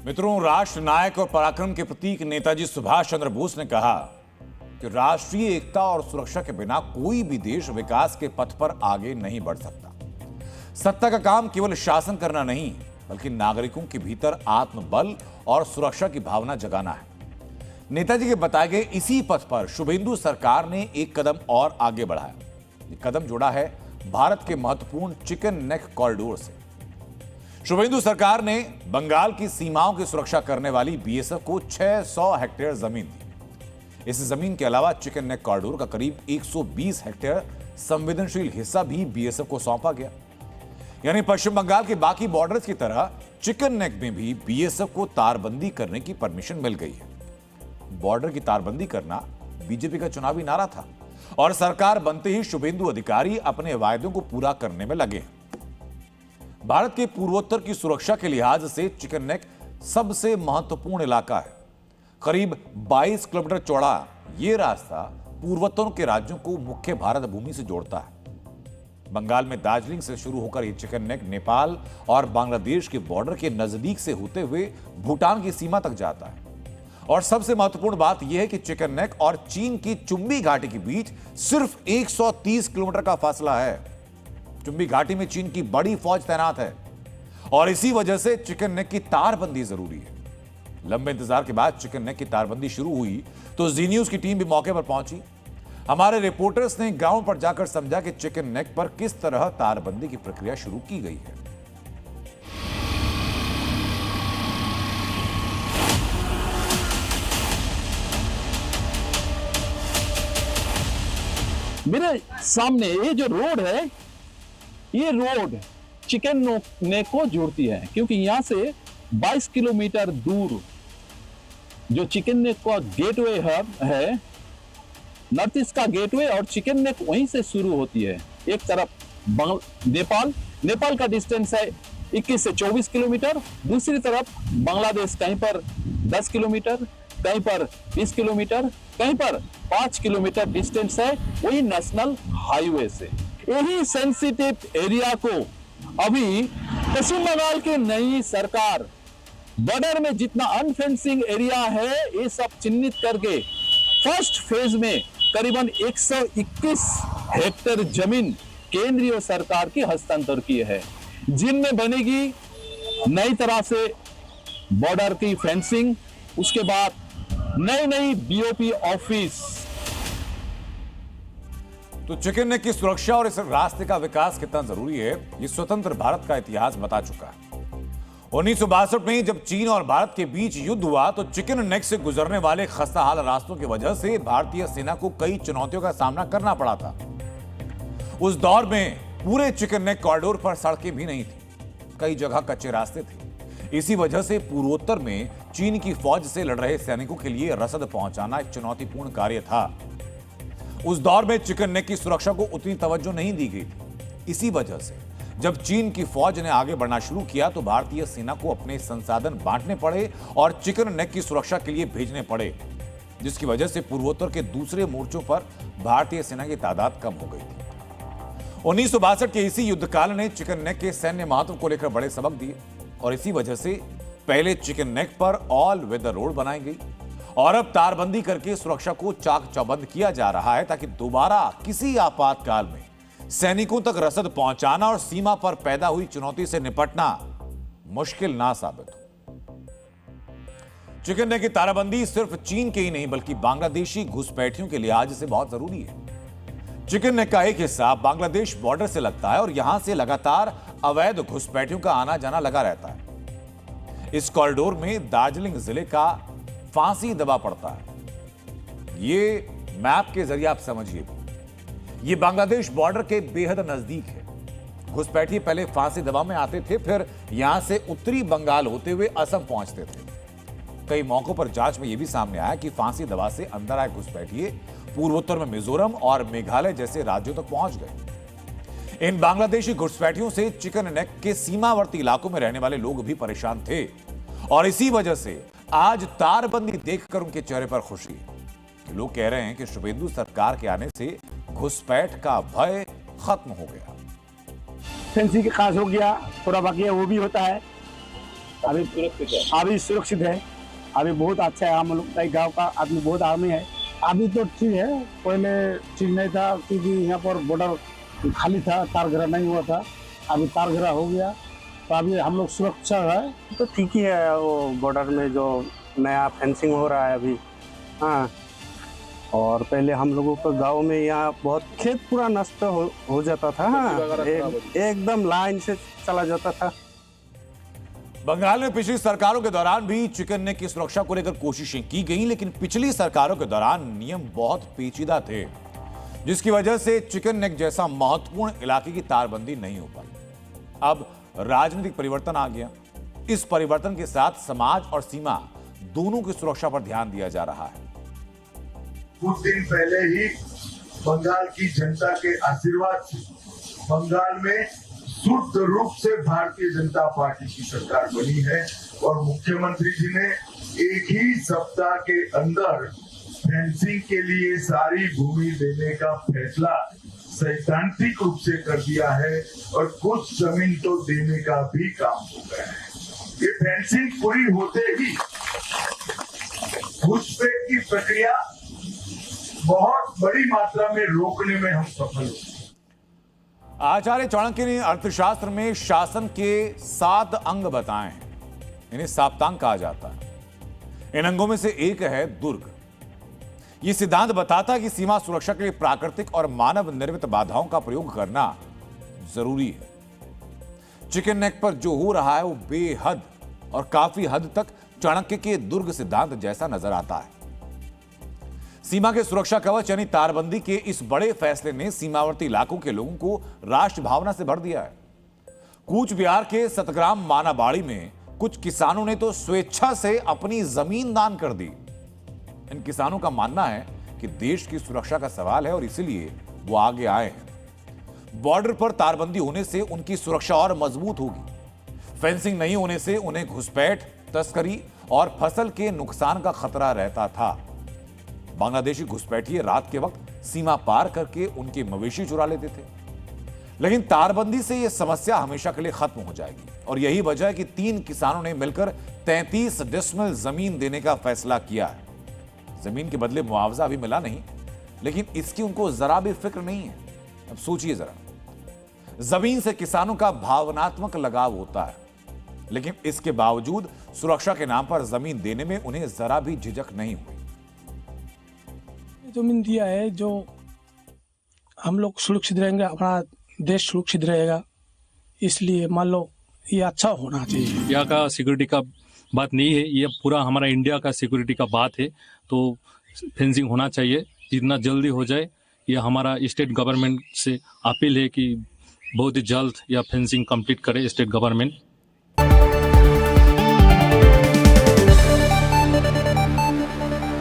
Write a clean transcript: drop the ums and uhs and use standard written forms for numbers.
मित्रों, राष्ट्र नायक और पराक्रम के प्रतीक नेताजी सुभाष चंद्र बोस ने कहा कि राष्ट्रीय एकता और सुरक्षा के बिना कोई भी देश विकास के पथ पर आगे नहीं बढ़ सकता। सत्ता का काम केवल शासन करना नहीं, बल्कि नागरिकों के भीतर आत्मबल और सुरक्षा की भावना जगाना है। नेताजी के बताए गए इसी पथ पर शुभेंदु सरकार ने एक कदम और आगे बढ़ाया। ये कदम जुड़ा है भारत के महत्वपूर्ण चिकन नेक कॉरिडोर से। शुभेंदु सरकार ने बंगाल की सीमाओं की सुरक्षा करने वाली बीएसएफ को 600 हेक्टेयर जमीन दी। इस जमीन के अलावा चिकन नेक कॉरिडोर का करीब 120 हेक्टेयर संवेदनशील हिस्सा भी बीएसएफ को सौंपा गया। यानी पश्चिम बंगाल के बाकी बॉर्डर्स की तरह चिकन नेक में भी बीएसएफ को तारबंदी करने की परमिशन मिल गई है। बॉर्डर की तारबंदी करना बीजेपी का चुनावी नारा था और सरकार बनते ही शुभेंदु अधिकारी अपने वायदों को पूरा करने में लगे। भारत के पूर्वोत्तर की सुरक्षा के लिहाज से चिकन नेक सबसे महत्वपूर्ण इलाका है। करीब 22 किलोमीटर चौड़ा यह रास्ता पूर्वोत्तर के राज्यों को मुख्य भारत भूमि से जोड़ता है। बंगाल में दार्जिलिंग से शुरू होकर यह चिकन नेक नेपाल और बांग्लादेश के बॉर्डर के नजदीक से होते हुए भूटान की सीमा तक जाता है। और सबसे महत्वपूर्ण बात यह है कि चिकन नेक और चीन की चुंबी घाटी के बीच सिर्फ 130 किलोमीटर का फासला है। चुंबी घाटी में चीन की बड़ी फौज तैनात है और इसी वजह से चिकन नेक की तारबंदी जरूरी है। लंबे इंतजार के बाद चिकन नेक की तारबंदी शुरू हुई तो जी न्यूज की टीम भी मौके पर पहुंची। हमारे रिपोर्टर्स ने ग्राउंड पर जाकर समझा कि चिकन नेक पर किस तरह तारबंदी की प्रक्रिया शुरू की गई है। मेरे सामने ये जो रोड है, ये रोड चिकन नेक को जोड़ती है, क्योंकि यहां से 22 किलोमीटर दूर जो चिकन नेक का गेटवे है, नॉर्थ ईस्ट का गेटवे, और चिकन नेक वहीं से शुरू होती है। एक तरफ नेपाल का डिस्टेंस है 21 से 24 किलोमीटर, दूसरी तरफ बांग्लादेश कहीं पर 10 किलोमीटर, कहीं पर 20 किलोमीटर, कहीं पर 5 किलोमीटर डिस्टेंस है वही नेशनल हाईवे से। यही सेंसिटिव एरिया को अभी पश्चिम बंगाल की नई सरकार बॉर्डर में जितना अनफेंसिंग एरिया है ये सब चिन्हित करके फर्स्ट फेज में करीबन 121 हेक्टेयर जमीन केंद्रीय सरकार की हस्तांतर की है, जिनमें बनेगी नई तरह से बॉर्डर की फेंसिंग, उसके बाद नई बीओपी ऑफिस। तो चिकन नेक की सुरक्षा और इस रास्ते का विकास कितना जरूरी है, ये स्वतंत्र भारत का इतिहास बता चुका है। 1962 में जब चीन और भारत के बीच युद्ध हुआ तो चिकन नेक से गुजरने वाले खस्ताहाल रास्तों की वजह से भारतीय सेना को कई चुनौतियों का सामना करना पड़ा था। उस दौर में पूरे चिकन नेक कॉरिडोर पर सड़कें भी नहीं थी, कई जगह कच्चे रास्ते थे। इसी वजह से पूर्वोत्तर में चीन की फौज से लड़ रहे सैनिकों के लिए रसद पहुंचाना एक चुनौतीपूर्ण कार्य था। उस दौर में चिकन नेक की सुरक्षा को उतनी तवज्जो नहीं दी गई थी। इसी वजह से जब चीन की फौज ने आगे बढ़ना शुरू किया तो भारतीय सेना को अपने संसाधन बांटने पड़े और चिकन नेक की सुरक्षा के लिए भेजने पड़े, जिसकी वजह से पूर्वोत्तर के दूसरे मोर्चों पर भारतीय सेना की तादाद कम हो गई थी। 1962 के इसी युद्धकाल ने चिकन नेक के सैन्य महत्व को लेकर बड़े सबक दिए और इसी वजह से पहले चिकन नेक पर ऑल वेदर रोड बनाई गई और अब तारबंदी करके सुरक्षा को चाक चौबंद किया जा रहा है, ताकि दोबारा किसी आपातकाल में सैनिकों तक रसद पहुंचाना और सीमा पर पैदा हुई चुनौती से निपटना मुश्किल ना साबित हो। चिकन नेक की तारबंदी सिर्फ चीन के ही नहीं बल्कि बांग्लादेशी घुसपैठियों के लिहाज से बहुत जरूरी है। चिकन नेक का एक हिस्सा बांग्लादेश बॉर्डर से लगता है और यहां से लगातार अवैध घुसपैठियों का आना जाना लगा रहता है। इस कॉरिडोर में दार्जिलिंग जिले का फांसी दबा पड़ता है। ये मैप के जरिए आप समझिए, ये बांग्लादेश बॉर्डर के बेहद नजदीक है। घुसपैठी पहले फांसी दबा में आते थे, फिर यहां से उत्तरी बंगाल होते हुए असम पहुंचते थे। कई मौकों पर जांच में यह भी सामने आया कि फांसी दबा से अंदर आए घुसपैठिए पूर्वोत्तर में मिजोरम और मेघालय जैसे राज्यों तक पहुंच गए। इन बांग्लादेशी घुसपैठियों से चिकन नेक के सीमावर्ती इलाकों में रहने वाले लोग भी परेशान थे और इसी वजह से आज तारबंदी देखकर उनके चेहरे पर खुशी है। लोग कह रहे हैं कि शुभेंदु सरकार के आने से घुसपैठ का भय खत्म हो गया। फेंसिंग का खास हो गया, थोड़ा बाकी है वो भी होता है। अभी सुरक्षित है। अभी सुरक्षित है, अभी बहुत अच्छा है। हम लोग गांव का आदमी बहुत आर्मी है, अभी तो ठीक है। पहले ठीक नहीं था क्योंकि यहाँ पर बॉर्डर खाली था, तार घेरा नहीं हुआ था। अभी तार घेरा हो गया तो अभी हम लोग सुरक्षा है। तो ठीक ही है, वो बॉर्डर में जो नया फेंसिंग हो रहा है अभी। हाँ, और पहले हम लोगों को गांव में यहाँ बहुत खेत पूरा नष्ट हो जाता था। हाँ, एकदम लाइन से चला जाता था। बंगाल में पिछली सरकारों के दौरान भी चिकन नेक की सुरक्षा को लेकर कोशिशें की गई, लेकिन पिछली सरकारों के दौरान नियम बहुत पेचीदा थे, जिसकी वजह से चिकन नेक जैसा महत्वपूर्ण इलाके की तारबंदी नहीं हो पाई। अब राजनीतिक परिवर्तन आ गया। इस परिवर्तन के साथ समाज और सीमा दोनों की सुरक्षा पर ध्यान दिया जा रहा है। कुछ दिन पहले ही बंगाल की जनता के आशीर्वाद से बंगाल में शुद्ध रूप से भारतीय जनता पार्टी की सरकार बनी है और मुख्यमंत्री जी ने एक ही सप्ताह के अंदर फेंसिंग के लिए सारी भूमि देने का फैसला सैद्धांतिक रूप से कर दिया है और कुछ जमीन तो देने का भी काम हो गया है। ये फेंसिंग पूरी होते ही घुसपैठ की प्रक्रिया बहुत बड़ी मात्रा में रोकने में हम सफल हुए। आचार्य चाणक्य ने अर्थशास्त्र में शासन के 7 अंग बताए हैं। इन्हें साप्तांग कहा जाता है। इन अंगों में से एक है दुर्ग। यह सिद्धांत बताता है कि सीमा सुरक्षा के लिए प्राकृतिक और मानव निर्मित बाधाओं का प्रयोग करना जरूरी है। चिकन नेक पर जो हो रहा है वो बेहद और काफी हद तक चाणक्य के दुर्ग सिद्धांत जैसा नजर आता है। सीमा के सुरक्षा कवच यानी तारबंदी के इस बड़े फैसले ने सीमावर्ती इलाकों के लोगों को राष्ट्र भावना से भर दिया है। कूच बिहार के सतग्राम मानाबाड़ी में कुछ किसानों ने तो स्वेच्छा से अपनी जमीन दान कर दी। इन किसानों का मानना है कि देश की सुरक्षा का सवाल है और इसीलिए वो आगे आए हैं। बॉर्डर पर तारबंदी होने से उनकी सुरक्षा और मजबूत होगी। फेंसिंग नहीं होने से उन्हें घुसपैठ, तस्करी और फसल के नुकसान का खतरा रहता था। बांग्लादेशी घुसपैठिए रात के वक्त सीमा पार करके उनके मवेशी चुरा लेते थे, लेकिन तारबंदी से यह समस्या हमेशा के लिए खत्म हो जाएगी। और यही वजह है कि 3 किसानों ने मिलकर 33 डिसमिल जमीन देने का फैसला किया है। जमीन के बदले मुआवजा अभी मिला नहीं, लेकिन इसकी उनको जरा भी फिक्र नहीं है। अब सोचिए जरा, जमीन से किसानों का भावनात्मक लगाव होता है, लेकिन इसके बावजूद सुरक्षा के नाम पर जमीन देने में उन्हें जरा भी झिझक नहीं हुई। जमीन दिया है जो हम लोग सुरक्षित रहेंगे, हमारा देश सुरक्षित रहेगा, इसलिए मान लो ये अच्छा होना चाहिए। यहाँ का सिक्योरिटी का बात नहीं है, ये पूरा हमारा इंडिया का सिक्योरिटी का बात है। तो फेंसिंग होना चाहिए, जितना जल्दी हो जाए। ये हमारा स्टेट गवर्नमेंट से अपील है कि बहुत ही जल्द यह फेंसिंग कंप्लीट करे स्टेट गवर्नमेंट।